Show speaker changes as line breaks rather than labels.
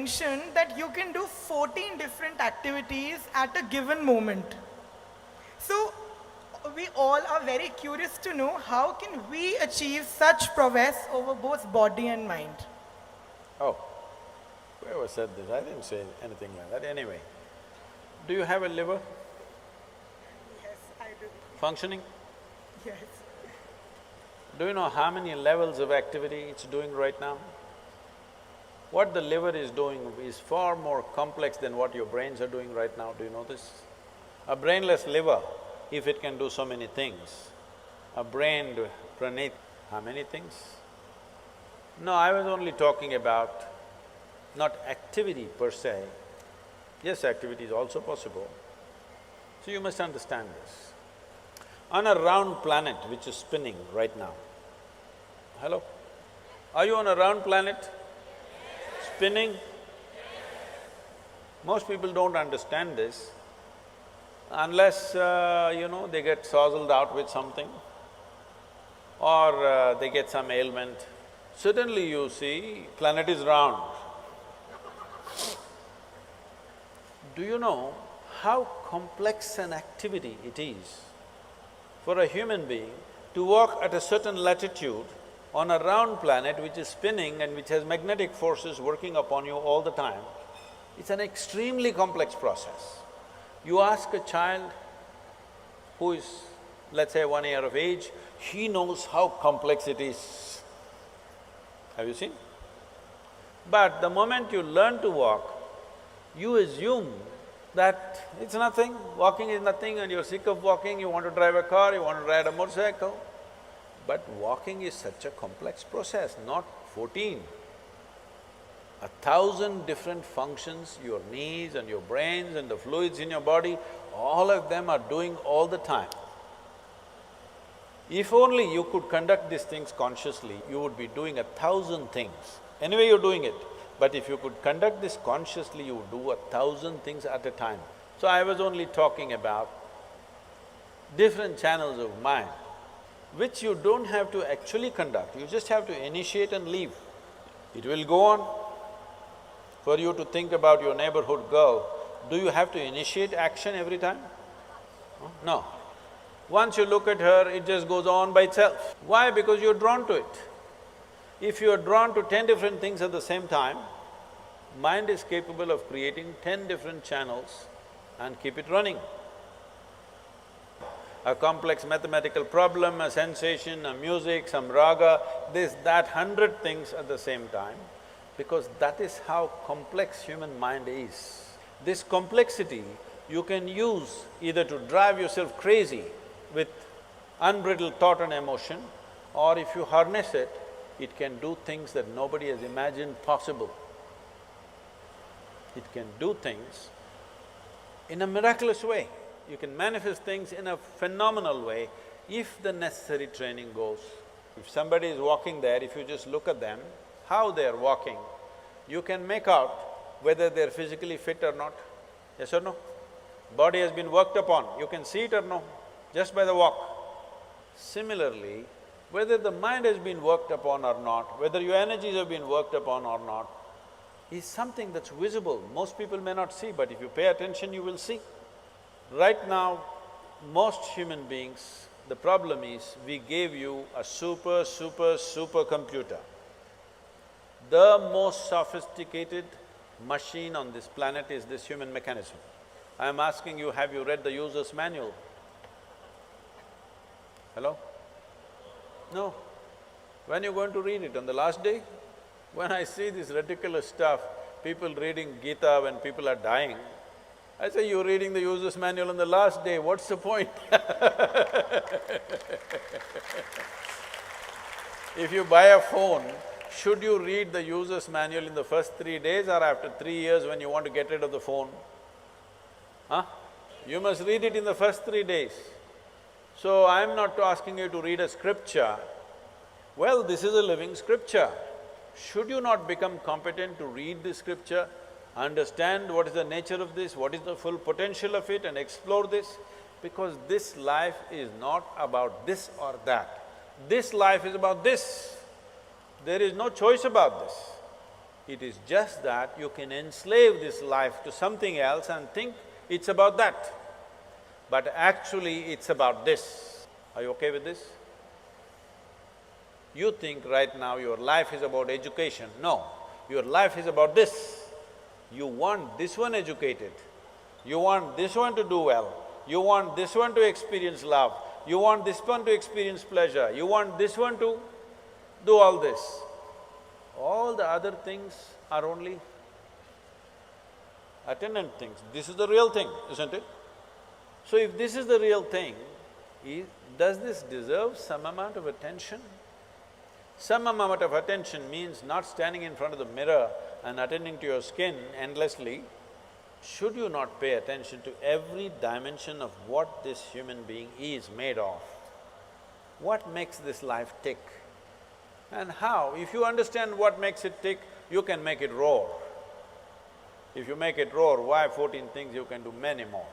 mentioned that you can do 14 different activities at a given moment. So we all are very curious to know how can we achieve such prowess over both body and mind?
Oh, whoever said this, I didn't say anything like that. Anyway, do you have a liver
Yes, I do.
functioning?
Yes.
Do you know how many levels of activity it's doing right now? What the liver is doing is far more complex than what your brains are doing right now, do you know this? A brainless liver, if it can do so many things, a brained pranit, how many things? No, I was only talking about not activity per se. Yes, activity is also possible. So you must understand this. On a round planet which is spinning right now, hello? Are you on a round planet? Spinning? Most people don't understand this unless, they get sozzled out with something or they get some ailment. Suddenly you see, planet is round. Do you know how complex an activity it is for a human being to walk at a certain latitude on a round planet which is spinning and which has magnetic forces working upon you all the time? It's an extremely complex process. You ask a child who is, let's say, 1 year of age, he knows how complex it is. Have you seen? But the moment you learn to walk, you assume that it's nothing, walking is nothing and you're sick of walking, you want to drive a car, you want to ride a motorcycle. But walking is such a complex process, not 14. 1,000 different functions, your knees and your brains and the fluids in your body, all of them are doing all the time. If only you could conduct these things consciously, you would be doing 1,000 things. Anyway, you're doing it. But if you could conduct this consciously, you would do 1,000 things at a time. So I was only talking about different channels of mind, which you don't have to actually conduct, you just have to initiate and leave. It will go on. For you to think about your neighborhood girl, do you have to initiate action every time? No. Once you look at her, it just goes on by itself. Why? Because you're drawn to it. If you are drawn to 10 different things at the same time, mind is capable of creating 10 different channels and keep it running. A complex mathematical problem, a sensation, a music, some raga, this, that, 100 things at the same time, because that is how complex human mind is. This complexity you can use either to drive yourself crazy with unbridled thought and emotion, or if you harness it, it can do things that nobody has imagined possible. It can do things in a miraculous way. You can manifest things in a phenomenal way if the necessary training goes. If somebody is walking there, if you just look at them, how they're walking, you can make out whether they're physically fit or not. Yes or no? Body has been worked upon, you can see it or no, just by the walk. Similarly, whether the mind has been worked upon or not, whether your energies have been worked upon or not, is something that's visible. Most people may not see, but if you pay attention, you will see. Right now, most human beings, the problem is we gave you a super computer. The most sophisticated machine on this planet is this human mechanism. I am asking you, have you read the user's manual? Hello? No. When you're going to read it? On the last day? When I see this ridiculous stuff, people reading Gita when people are dying, I say, you're reading the user's manual on the last day, what's the point? If you buy a phone, should you read the user's manual in the first 3 days or after 3 years when you want to get rid of the phone? Huh? You must read it in the first 3 days. So I'm not asking you to read a scripture. Well, this is a living scripture. Should you not become competent to read the scripture, understand what is the nature of this, what is the full potential of it and explore this? Because this life is not about this or that. This life is about this. There is no choice about this. It is just that you can enslave this life to something else and think it's about that. But actually it's about this. Are you okay with this? You think right now your life is about education. No, your life is about this. You want this one educated, you want this one to do well, you want this one to experience love, you want this one to experience pleasure, you want this one to do all this. All the other things are only attendant things. This is the real thing, isn't it? So if this is the real thing, does this deserve some amount of attention? Some amount of attention means not standing in front of the mirror and attending to your skin endlessly. Should you not pay attention to every dimension of what this human being is made of? What makes this life tick? And how? If you understand what makes it tick, you can make it roar. If you make it roar, why 14 things? You can do many more.